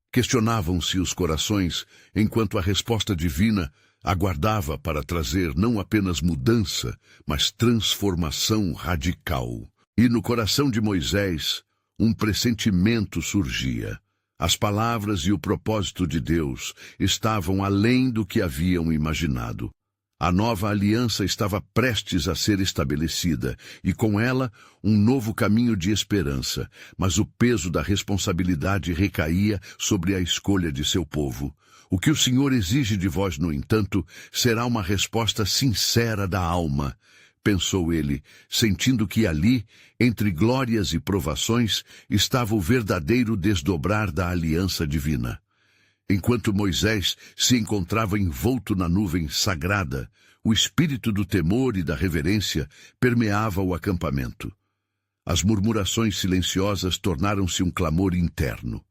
Questionavam-se os corações, enquanto a resposta divina aguardava para trazer não apenas mudança, mas transformação radical. E no coração de Moisés, um pressentimento surgia. As palavras e o propósito de Deus estavam além do que haviam imaginado. A nova aliança estava prestes a ser estabelecida, e com ela um novo caminho de esperança, mas o peso da responsabilidade recaía sobre a escolha de seu povo. O que o Senhor exige de vós, no entanto, será uma resposta sincera da alma, pensou ele, sentindo que ali, entre glórias e provações, estava o verdadeiro desdobrar da aliança divina. Enquanto Moisés se encontrava envolto na nuvem sagrada, o espírito do temor e da reverência permeava o acampamento. As murmurações silenciosas tornaram-se um clamor interno.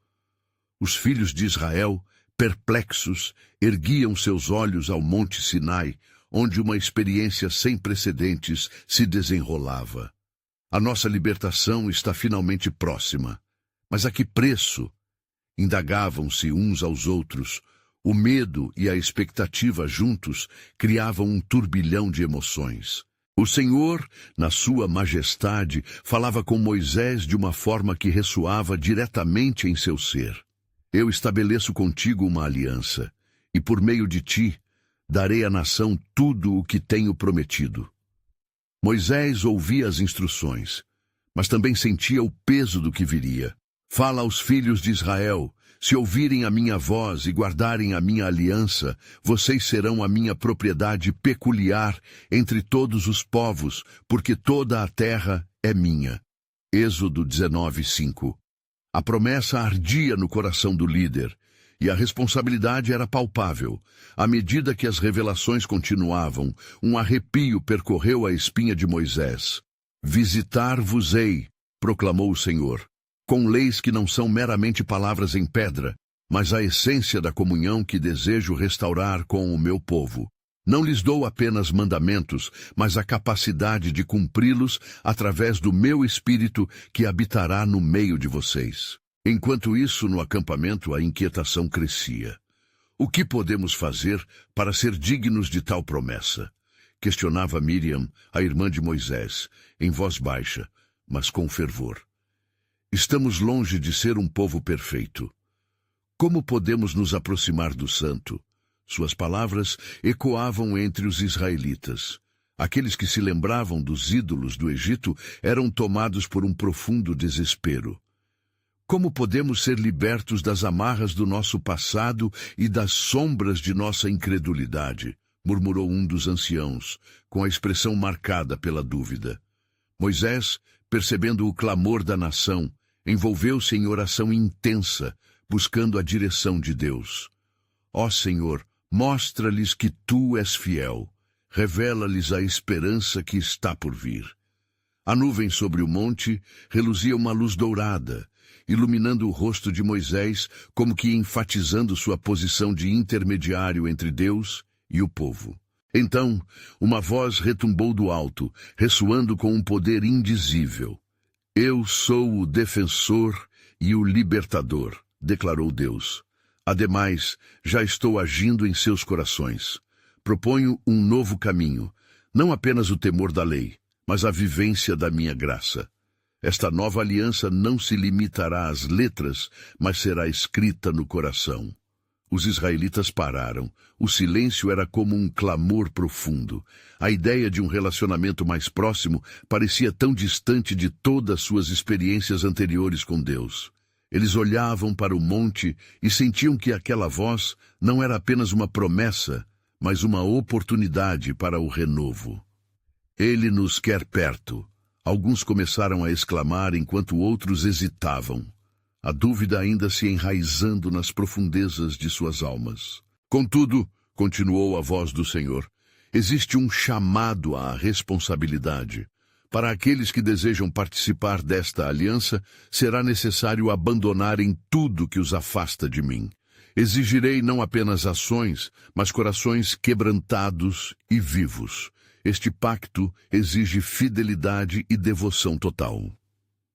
Os filhos de Israel, perplexos, erguiam seus olhos ao Monte Sinai, onde uma experiência sem precedentes se desenrolava. A nossa libertação está finalmente próxima. Mas a que preço? Indagavam-se uns aos outros. O medo e a expectativa juntos criavam um turbilhão de emoções. O Senhor, na sua majestade, falava com Moisés de uma forma que ressoava diretamente em seu ser. Eu estabeleço contigo uma aliança, e por meio de ti, darei à nação tudo o que tenho prometido. Moisés ouvia as instruções, mas também sentia o peso do que viria. Fala aos filhos de Israel, Se ouvirem a minha voz e guardarem a minha aliança, vocês serão a minha propriedade peculiar entre todos os povos, porque toda a terra é minha. Êxodo 19:5. A promessa ardia no coração do líder, e a responsabilidade era palpável. À medida que as revelações continuavam, um arrepio percorreu a espinha de Moisés. Visitar-vos-ei, proclamou o Senhor, com leis que não são meramente palavras em pedra, mas a essência da comunhão que desejo restaurar com o meu povo. Não lhes dou apenas mandamentos, mas a capacidade de cumpri-los através do meu Espírito que habitará no meio de vocês. Enquanto isso, no acampamento, a inquietação crescia. O que podemos fazer para ser dignos de tal promessa? Questionava Miriam, a irmã de Moisés, em voz baixa, mas com fervor. Estamos longe de ser um povo perfeito. Como podemos nos aproximar do Santo? Suas palavras ecoavam entre os israelitas. Aqueles que se lembravam dos ídolos do Egito eram tomados por um profundo desespero. Como podemos ser libertos das amarras do nosso passado e das sombras de nossa incredulidade? Murmurou um dos anciãos, com a expressão marcada pela dúvida. Moisés, percebendo o clamor da nação, envolveu-se em oração intensa, buscando a direção de Deus. Ó Senhor, mostra-lhes que Tu és fiel. Revela-lhes a esperança que está por vir. A nuvem sobre o monte reluzia uma luz dourada, iluminando o rosto de Moisés, como que enfatizando sua posição de intermediário entre Deus e o povo. Então, uma voz retumbou do alto, ressoando com um poder indizível. Eu sou o defensor e o libertador, declarou Deus. Ademais, já estou agindo em seus corações. Proponho um novo caminho, não apenas o temor da lei, mas a vivência da minha graça. Esta nova aliança não se limitará às letras, mas será escrita no coração. Os israelitas pararam. O silêncio era como um clamor profundo. A ideia de um relacionamento mais próximo parecia tão distante de todas suas experiências anteriores com Deus. Eles olhavam para o monte e sentiam que aquela voz não era apenas uma promessa, mas uma oportunidade para o renovo. Ele nos quer perto. Alguns começaram a exclamar enquanto outros hesitavam, a dúvida ainda se enraizando nas profundezas de suas almas. Contudo, continuou a voz do Senhor, existe um chamado à responsabilidade. Para aqueles que desejam participar desta aliança, será necessário abandonarem tudo que os afasta de mim. Exigirei não apenas ações, mas corações quebrantados e vivos. Este pacto exige fidelidade e devoção total.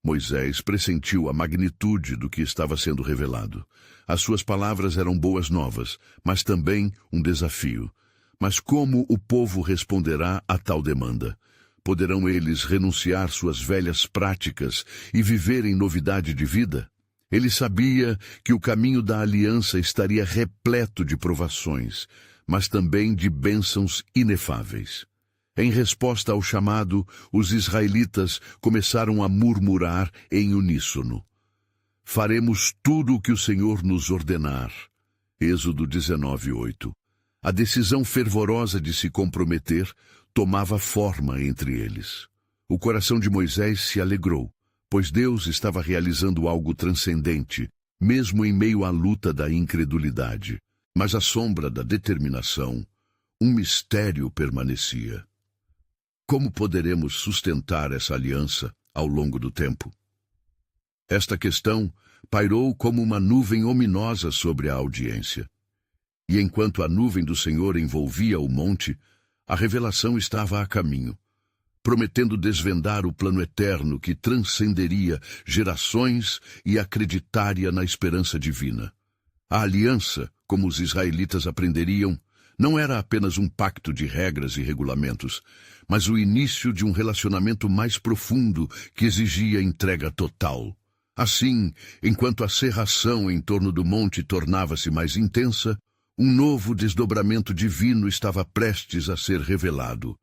Moisés pressentiu a magnitude do que estava sendo revelado. As suas palavras eram boas novas, mas também um desafio. Mas como o povo responderá a tal demanda? Poderão eles renunciar suas velhas práticas e viver em novidade de vida? Ele sabia que o caminho da aliança estaria repleto de provações, mas também de bênçãos inefáveis. Em resposta ao chamado, os israelitas começaram a murmurar em uníssono. Faremos tudo o que o Senhor nos ordenar. Êxodo 19:8. A decisão fervorosa de se comprometer tomava forma entre eles. O coração de Moisés se alegrou, pois Deus estava realizando algo transcendente, mesmo em meio à luta da incredulidade. Mas à sombra da determinação, um mistério permanecia. Como poderemos sustentar essa aliança ao longo do tempo? Esta questão pairou como uma nuvem ominosa sobre a audiência. E enquanto a nuvem do Senhor envolvia o monte, a revelação estava a caminho, prometendo desvendar o plano eterno que transcenderia gerações e acreditaria na esperança divina. A aliança, como os israelitas aprenderiam, não era apenas um pacto de regras e regulamentos, mas o início de um relacionamento mais profundo que exigia entrega total. Assim, enquanto a cerração em torno do monte tornava-se mais intensa, um novo desdobramento divino estava prestes a ser revelado,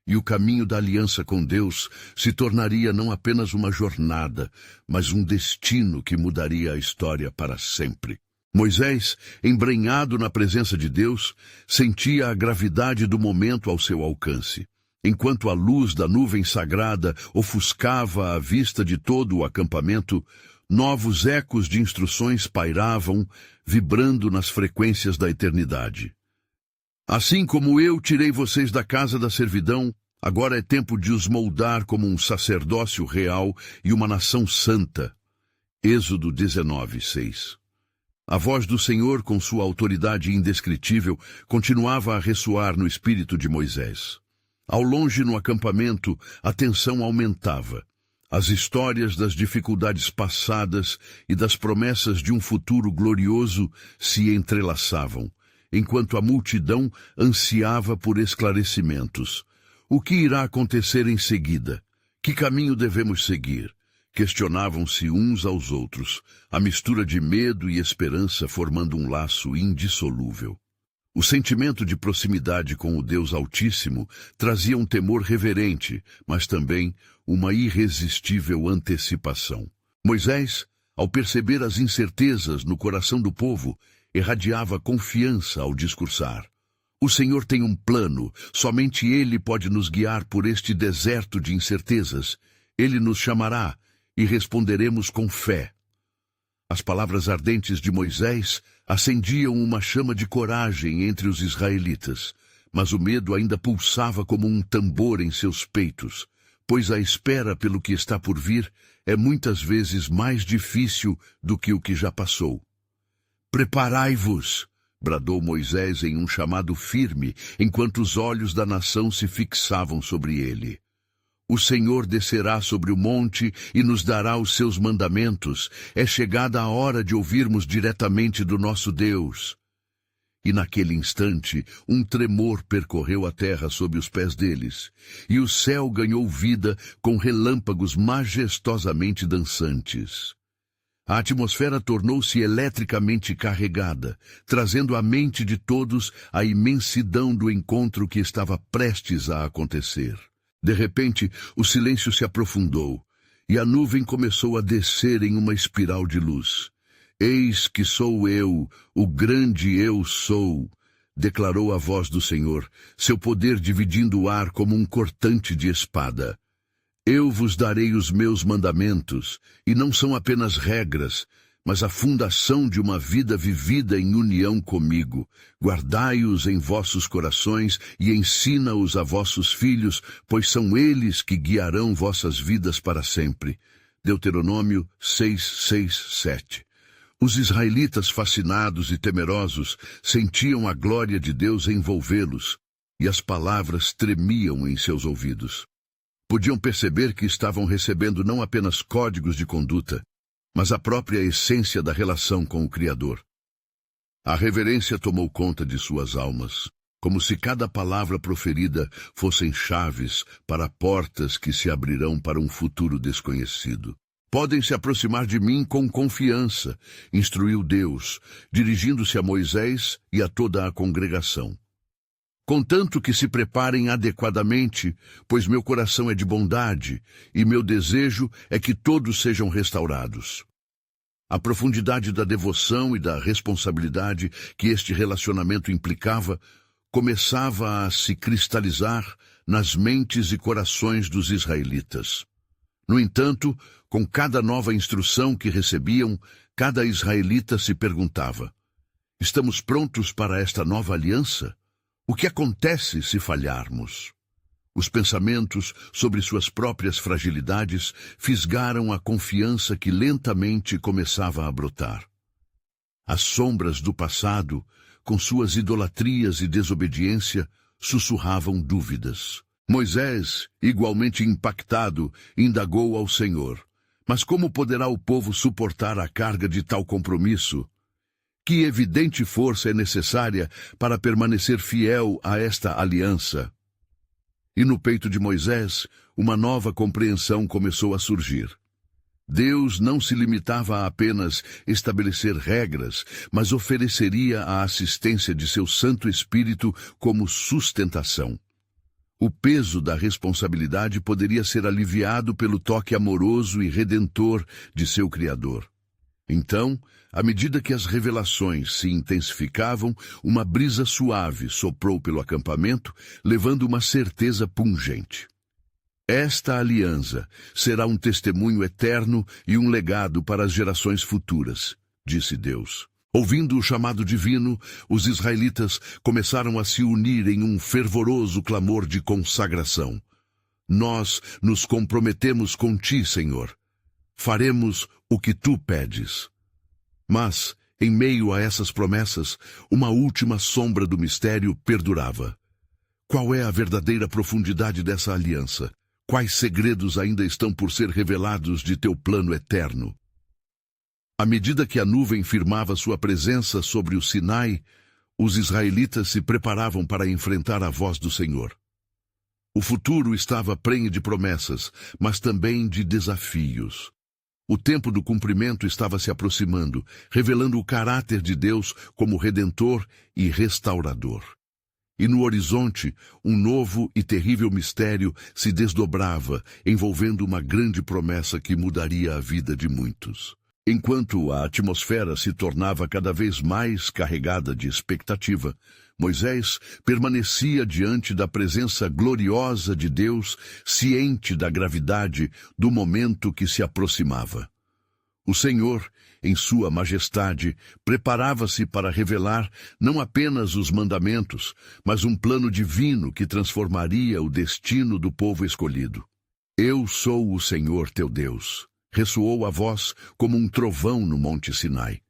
e o caminho da aliança com Deus se tornaria não apenas uma jornada, mas um destino que mudaria a história para sempre. Moisés, embrenhado na presença de Deus, sentia a gravidade do momento ao seu alcance. Enquanto a luz da nuvem sagrada ofuscava a vista de todo o acampamento, novos ecos de instruções pairavam, vibrando nas frequências da eternidade. Assim como eu tirei vocês da casa da servidão, agora é tempo de os moldar como um sacerdócio real e uma nação santa. Êxodo 19:6. A voz do Senhor, com sua autoridade indescritível, continuava a ressoar no espírito de Moisés. Ao longe no acampamento, a tensão aumentava. As histórias das dificuldades passadas e das promessas de um futuro glorioso se entrelaçavam, enquanto a multidão ansiava por esclarecimentos. O que irá acontecer em seguida? Que caminho devemos seguir? Questionavam-se uns aos outros, a mistura de medo e esperança formando um laço indissolúvel. O sentimento de proximidade com o Deus Altíssimo trazia um temor reverente, mas também uma irresistível antecipação. Moisés, ao perceber as incertezas no coração do povo, irradiava confiança ao discursar. O Senhor tem um plano, somente Ele pode nos guiar por este deserto de incertezas. Ele nos chamará e responderemos com fé. As palavras ardentes de Moisés acendiam uma chama de coragem entre os israelitas, mas o medo ainda pulsava como um tambor em seus peitos, pois a espera pelo que está por vir é muitas vezes mais difícil do que o que já passou. Preparai-vos, bradou Moisés em um chamado firme, enquanto os olhos da nação se fixavam sobre ele. O Senhor descerá sobre o monte e nos dará os seus mandamentos. É chegada a hora de ouvirmos diretamente do nosso Deus. E naquele instante, um tremor percorreu a terra sob os pés deles, e o céu ganhou vida com relâmpagos majestosamente dançantes. A atmosfera tornou-se eletricamente carregada, trazendo à mente de todos a imensidão do encontro que estava prestes a acontecer. De repente, o silêncio se aprofundou, e a nuvem começou a descer em uma espiral de luz. Eis que sou eu, o grande eu sou, declarou a voz do Senhor, seu poder dividindo o ar como um cortante de espada. Eu vos darei os meus mandamentos, e não são apenas regras, mas a fundação de uma vida vivida em união comigo. Guardai-os em vossos corações e ensina-os a vossos filhos, pois são eles que guiarão vossas vidas para sempre. Deuteronômio 6:6-7. Os israelitas, fascinados e temerosos, sentiam a glória de Deus envolvê-los, e as palavras tremiam em seus ouvidos. Podiam perceber que estavam recebendo não apenas códigos de conduta, mas a própria essência da relação com o Criador. A reverência tomou conta de suas almas, como se cada palavra proferida fossem chaves para portas que se abrirão para um futuro desconhecido. Podem se aproximar de mim com confiança, instruiu Deus, dirigindo-se a Moisés e a toda a congregação. Contanto que se preparem adequadamente, pois meu coração é de bondade, e meu desejo é que todos sejam restaurados. A profundidade da devoção e da responsabilidade que este relacionamento implicava começava a se cristalizar nas mentes e corações dos israelitas. No entanto, com cada nova instrução que recebiam, cada israelita se perguntava: estamos prontos para esta nova aliança? O que acontece se falharmos? Os pensamentos sobre suas próprias fragilidades fisgaram a confiança que lentamente começava a brotar. As sombras do passado, com suas idolatrias e desobediência, sussurravam dúvidas. Moisés, igualmente impactado, indagou ao Senhor: mas como poderá o povo suportar a carga de tal compromisso? Que evidente força é necessária para permanecer fiel a esta aliança? E no peito de Moisés, uma nova compreensão começou a surgir. Deus não se limitava a apenas estabelecer regras, mas ofereceria a assistência de seu Santo Espírito como sustentação. O peso da responsabilidade poderia ser aliviado pelo toque amoroso e redentor de seu Criador. Então, à medida que as revelações se intensificavam, uma brisa suave soprou pelo acampamento, levando uma certeza pungente. Esta aliança será um testemunho eterno e um legado para as gerações futuras, disse Deus. Ouvindo o chamado divino, os israelitas começaram a se unir em um fervoroso clamor de consagração. Nós nos comprometemos com ti, Senhor. Faremos o que tu pedes. Mas, em meio a essas promessas, uma última sombra do mistério perdurava. Qual é a verdadeira profundidade dessa aliança? Quais segredos ainda estão por ser revelados de teu plano eterno? À medida que a nuvem firmava sua presença sobre o Sinai, os israelitas se preparavam para enfrentar a voz do Senhor. O futuro estava prenhe de promessas, mas também de desafios. O tempo do cumprimento estava se aproximando, revelando o caráter de Deus como redentor e restaurador. E no horizonte, um novo e terrível mistério se desdobrava, envolvendo uma grande promessa que mudaria a vida de muitos. Enquanto a atmosfera se tornava cada vez mais carregada de expectativa, Moisés permanecia diante da presença gloriosa de Deus, ciente da gravidade do momento que se aproximava. O Senhor, em sua majestade, preparava-se para revelar não apenas os mandamentos, mas um plano divino que transformaria o destino do povo escolhido. Eu sou o Senhor teu Deus. Ressoou a voz como um trovão no monte Sinai.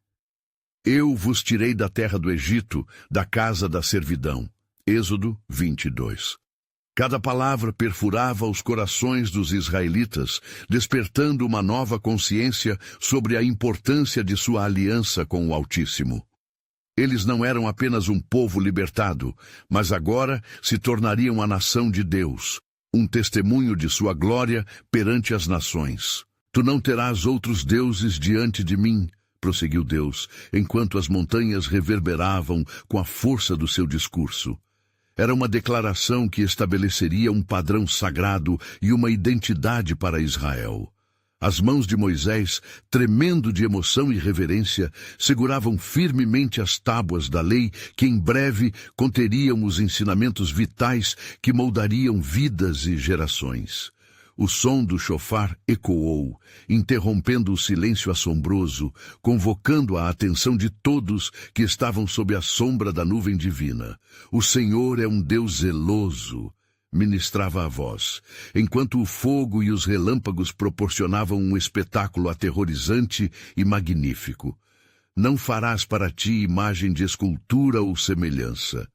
Eu vos tirei da terra do Egito, da casa da servidão. Êxodo 22. Cada palavra perfurava os corações dos israelitas, despertando uma nova consciência sobre a importância de sua aliança com o Altíssimo. Eles não eram apenas um povo libertado, mas agora se tornariam a nação de Deus, um testemunho de sua glória perante as nações. Tu não terás outros deuses diante de mim, prosseguiu Deus, enquanto as montanhas reverberavam com a força do seu discurso. Era uma declaração que estabeleceria um padrão sagrado e uma identidade para Israel. As mãos de Moisés, tremendo de emoção e reverência, seguravam firmemente as tábuas da lei que em breve conteriam os ensinamentos vitais que moldariam vidas e gerações. O som do chofar ecoou, interrompendo o silêncio assombroso, convocando a atenção de todos que estavam sob a sombra da nuvem divina. O Senhor é um Deus zeloso, ministrava a voz, enquanto o fogo e os relâmpagos proporcionavam um espetáculo aterrorizante e magnífico. Não farás para ti imagem de escultura ou semelhança.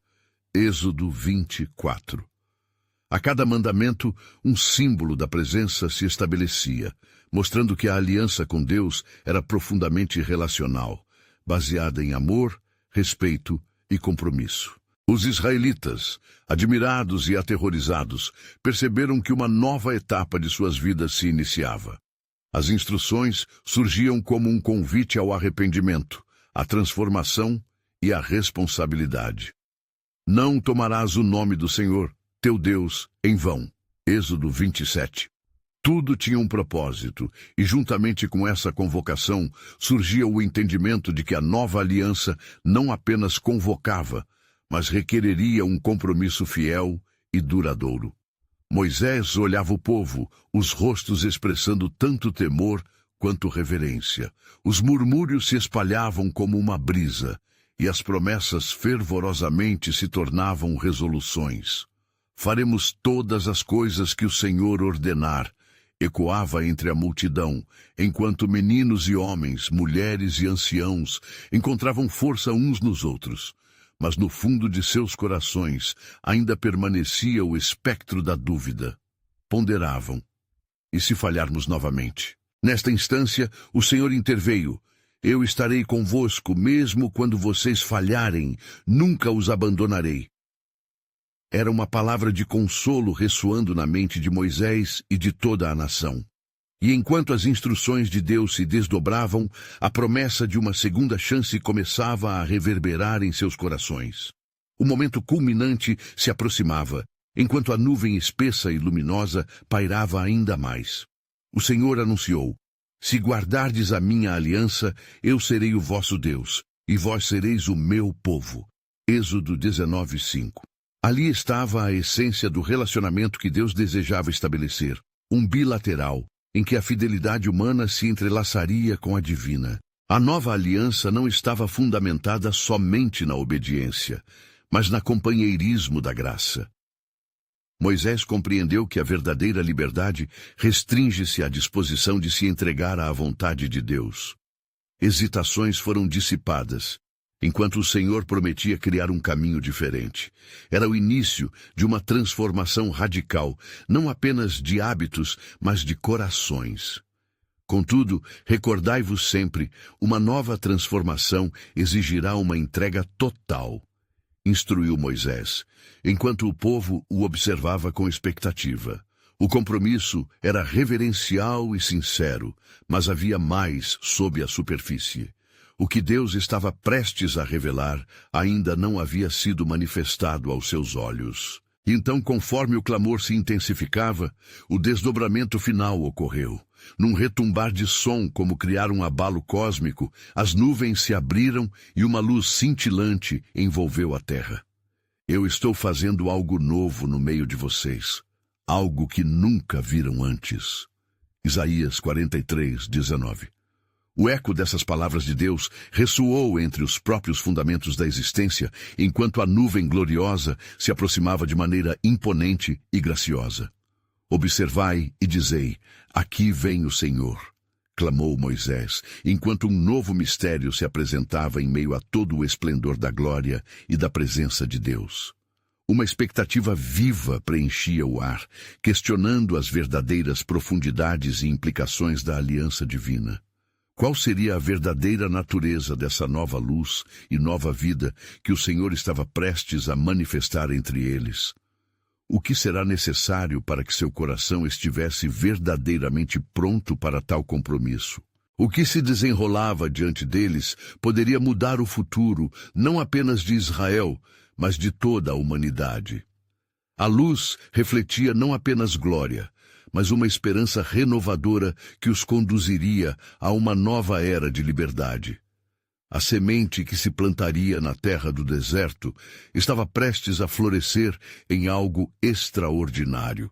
Êxodo 24. A cada mandamento, um símbolo da presença se estabelecia, mostrando que a aliança com Deus era profundamente relacional, baseada em amor, respeito e compromisso. Os israelitas, admirados e aterrorizados, perceberam que uma nova etapa de suas vidas se iniciava. As instruções surgiam como um convite ao arrependimento, à transformação e à responsabilidade. Não tomarás o nome do Senhor, teu Deus, em vão. Êxodo 27. Tudo tinha um propósito, e juntamente com essa convocação surgia o entendimento de que a nova aliança não apenas convocava, mas requereria um compromisso fiel e duradouro. Moisés olhava o povo, os rostos expressando tanto temor quanto reverência. Os murmúrios se espalhavam como uma brisa, e as promessas fervorosamente se tornavam resoluções. Faremos todas as coisas que o Senhor ordenar, ecoava entre a multidão, enquanto meninos e homens, mulheres e anciãos encontravam força uns nos outros. Mas no fundo de seus corações ainda permanecia o espectro da dúvida. Ponderavam. E se falharmos novamente? Nesta instância, o Senhor interveio. Eu estarei convosco, mesmo quando vocês falharem, nunca os abandonarei. Era uma palavra de consolo ressoando na mente de Moisés e de toda a nação. E enquanto as instruções de Deus se desdobravam, a promessa de uma segunda chance começava a reverberar em seus corações. O momento culminante se aproximava, enquanto a nuvem espessa e luminosa pairava ainda mais. O Senhor anunciou: Se guardardes a minha aliança, eu serei o vosso Deus, e vós sereis o meu povo. Êxodo 19:5. Ali estava a essência do relacionamento que Deus desejava estabelecer, um bilateral, em que a fidelidade humana se entrelaçaria com a divina. A nova aliança não estava fundamentada somente na obediência, mas na companheirismo da graça. Moisés compreendeu que a verdadeira liberdade restringe-se à disposição de se entregar à vontade de Deus. Hesitações foram dissipadas, enquanto o Senhor prometia criar um caminho diferente. Era o início de uma transformação radical, não apenas de hábitos, mas de corações. Contudo, recordai-vos sempre, uma nova transformação exigirá uma entrega total. Instruiu Moisés, enquanto o povo o observava com expectativa. O compromisso era reverencial e sincero, mas havia mais sob a superfície. O que Deus estava prestes a revelar ainda não havia sido manifestado aos seus olhos. Então, conforme o clamor se intensificava, o desdobramento final ocorreu. Num retumbar de som como criar um abalo cósmico, as nuvens se abriram e uma luz cintilante envolveu a terra. Eu estou fazendo algo novo no meio de vocês, algo que nunca viram antes. Isaías 43:19. O eco dessas palavras de Deus ressoou entre os próprios fundamentos da existência, enquanto a nuvem gloriosa se aproximava de maneira imponente e graciosa. Observai e dizei, aqui vem o Senhor, clamou Moisés, enquanto um novo mistério se apresentava em meio a todo o esplendor da glória e da presença de Deus. Uma expectativa viva preenchia o ar, questionando as verdadeiras profundidades e implicações da aliança divina. Qual seria a verdadeira natureza dessa nova luz e nova vida que o Senhor estava prestes a manifestar entre eles? O que será necessário para que seu coração estivesse verdadeiramente pronto para tal compromisso? O que se desenrolava diante deles poderia mudar o futuro, não apenas de Israel, mas de toda a humanidade. A luz refletia não apenas glória, mas uma esperança renovadora que os conduziria a uma nova era de liberdade. A semente que se plantaria na terra do deserto estava prestes a florescer em algo extraordinário.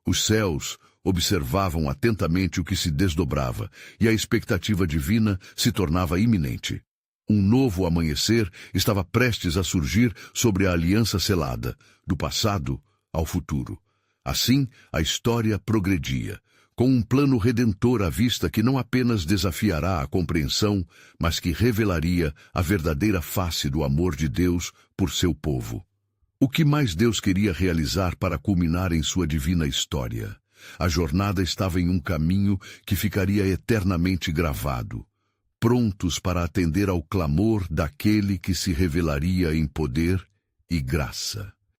Os céus observavam atentamente o que se desdobrava, e a expectativa divina se tornava iminente. Um novo amanhecer estava prestes a surgir sobre a aliança selada, do passado ao futuro. Assim, a história progredia, com um plano redentor à vista que não apenas desafiará a compreensão, mas que revelaria a verdadeira face do amor de Deus por seu povo. O que mais Deus queria realizar para culminar em sua divina história? A jornada estava em um caminho que ficaria eternamente gravado, prontos para atender ao clamor daquele que se revelaria em poder e graça.